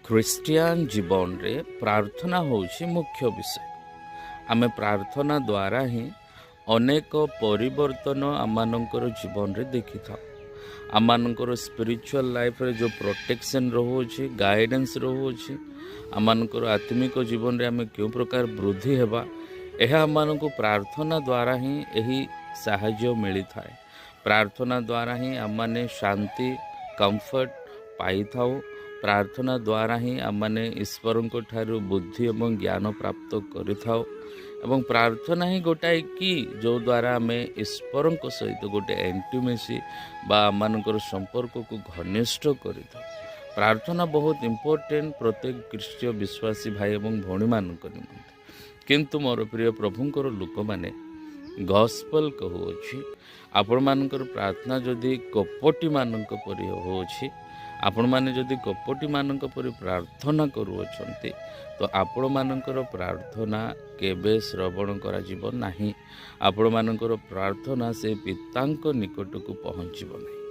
Christian ଜୀବନରେ ପ୍ରାର୍ଥନା ହେଉଛି ମୁଖ୍ୟ ବିଷୟ। ଆମେ ପ୍ରାର୍ଥନା ଦ୍ୱାରା ହିଁ ଅନେକ ପରିବର୍ତ୍ତନ ଆମମାନଙ୍କର ଜୀବନରେ ଦେଖିଥାଉ। ଆମମାନଙ୍କର ସ୍ପିରିଚୁଆଲ୍ ଲାଇଫ୍ରେ ଯେଉଁ ପ୍ରୋଟେକ୍ସନ୍ ରହୁଅଛି, ଗାଇଡେନ୍ସ ରହୁଅଛି, ଆମମାନଙ୍କର ଆତ୍ମିକ ଜୀବନରେ ଆମେ କେଉଁ ପ୍ରକାର ବୃଦ୍ଧି ହେବା, ଏହା ଆମମାନଙ୍କୁ ପ୍ରାର୍ଥନା ଦ୍ୱାରା ହିଁ ଏହି ସାହାଯ୍ୟ ମିଳିଥାଏ। ପ୍ରାର୍ଥନା ଦ୍ୱାରା ହିଁ ଆମମାନେ ଶାନ୍ତି, କମ୍ଫର୍ଟ ପାଇଥାଉ। ପ୍ରାର୍ଥନା ଦ୍ୱାରା ହିଁ ଆମମାନେ ଈଶ୍ୱରଙ୍କ ଠାରୁ ବୁଦ୍ଧି ଏବଂ ଜ୍ଞାନ ପ୍ରାପ୍ତ କରିଥାଉ। ଏବଂ ପ୍ରାର୍ଥନା ହିଁ ଗୋଟାଏ କି ଯେଉଁଦ୍ୱାରା ଆମେ ଈଶ୍ୱରଙ୍କ ସହିତ ଗୋଟେ ଇଣ୍ଟିମେସି ବା ଆମମାନଙ୍କର ସମ୍ପର୍କକୁ ଘନିଷ୍ଠ କରିଥାଉ। ପ୍ରାର୍ଥନା ବହୁତ ଇମ୍ପୋର୍ଟାଣ୍ଟ ପ୍ରତ୍ୟେକ ଖ୍ରୀଷ୍ଟୀୟ ବିଶ୍ୱାସୀ ଭାଇ ଏବଂ ଭଉଣୀମାନଙ୍କ ନିମନ୍ତେ। କିନ୍ତୁ ମୋର ପ୍ରିୟ ପ୍ରଭୁଙ୍କର ଲୋକମାନେ ଗସ୍ପଲ୍ କହୁଅଛି, ଆପଣମାନଙ୍କର ପ୍ରାର୍ଥନା ଯଦି କପଟୀମାନଙ୍କ ପରି ହେଉଅଛି, ଆପଣମାନେ ଯଦି କପଟୀମାନଙ୍କ ପରି ପ୍ରାର୍ଥନା କରୁଅଛନ୍ତି, ତ ଆପଣମାନଙ୍କର ପ୍ରାର୍ଥନା କେବେ ଶ୍ରବଣ କରାଯିବ ନାହିଁ। ଆପଣମାନଙ୍କର ପ୍ରାର୍ଥନା ସେ ପିତାଙ୍କ ନିକଟକୁ ପହଞ୍ଚିବ ନାହିଁ।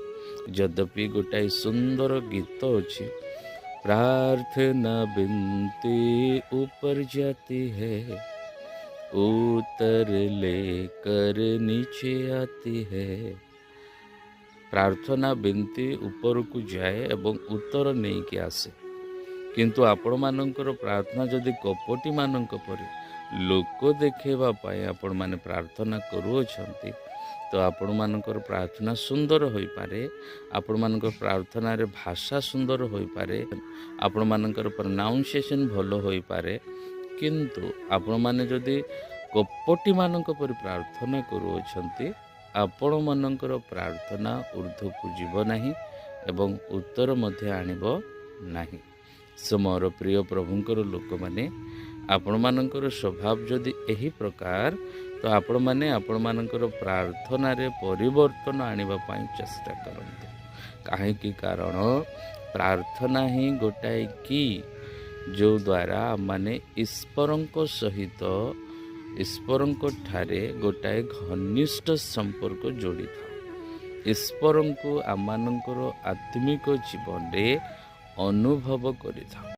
ଯଦ୍ୟପି ଗୋଟାଏ ସୁନ୍ଦର ଗୀତ ଅଛି, ପ୍ରାର୍ଥନା ବିନତି ଉପର जाती है, उत्तर लेकर नीचे आती है। ପ୍ରାର୍ଥନା ବିନତି ଉପରକୁ ଯାଏ ଏବଂ ଉତ୍ତର ନେଇକି ଆସେ। କିନ୍ତୁ ଆପଣମାନଙ୍କର ପ୍ରାର୍ଥନା ଯଦି କପଟୀମାନଙ୍କ ପରି ଲୋକ ଦେଖାଇବା ପାଇଁ ଆପଣମାନେ ପ୍ରାର୍ଥନା କରୁଅଛନ୍ତି, ତ ଆପଣମାନଙ୍କର ପ୍ରାର୍ଥନା ସୁନ୍ଦର ହୋଇପାରେ, ଆପଣମାନଙ୍କର ପ୍ରାର୍ଥନାରେ ଭାଷା ସୁନ୍ଦର ହୋଇପାରେ, ଆପଣମାନଙ୍କର ପ୍ରନାଉନ୍ସିଏସନ୍ ଭଲ ହୋଇପାରେ, କିନ୍ତୁ ଆପଣମାନେ ଯଦି କପଟୀମାନଙ୍କ ପରି ପ୍ରାର୍ଥନା କରୁଅଛନ୍ତି, ଆପଣମାନଙ୍କର ପ୍ରାର୍ଥନା ଊର୍ଦ୍ଧ୍ୱକୁ ଯିବ ନାହିଁ ଏବଂ ଉତ୍ତର ମଧ୍ୟ ଆଣିବ ନାହିଁ। ମୋର ପ୍ରିୟ ପ୍ରଭୁଙ୍କର ଲୋକମାନେ, ଆପଣମାନଙ୍କର ସ୍ୱଭାବ ଯଦି ଏହି ପ୍ରକାର, ତ ଆପଣମାନେ ଆପଣମାନଙ୍କର ପ୍ରାର୍ଥନାରେ ପରିବର୍ତ୍ତନ ଆଣିବା ପାଇଁ ଚେଷ୍ଟା କରନ୍ତୁ। କାହିଁକି? କାରଣ ପ୍ରାର୍ଥନା ହିଁ ଗୋଟାଏ କି ଯେଉଁଦ୍ୱାରା ଆମମାନେ ଈଶ୍ୱରଙ୍କ ସହିତ ଈଶ୍ୱରଙ୍କ ଠାରେ ଗୋଟାଏ ଘନିଷ୍ଠ ସମ୍ପର୍କ ଯୋଡ଼ିଥାଉ। ଈଶ୍ୱରଙ୍କୁ ଆମମାନଙ୍କର ଆତ୍ମିକ ଜୀବନରେ ଅନୁଭବ କରିଥାଉ।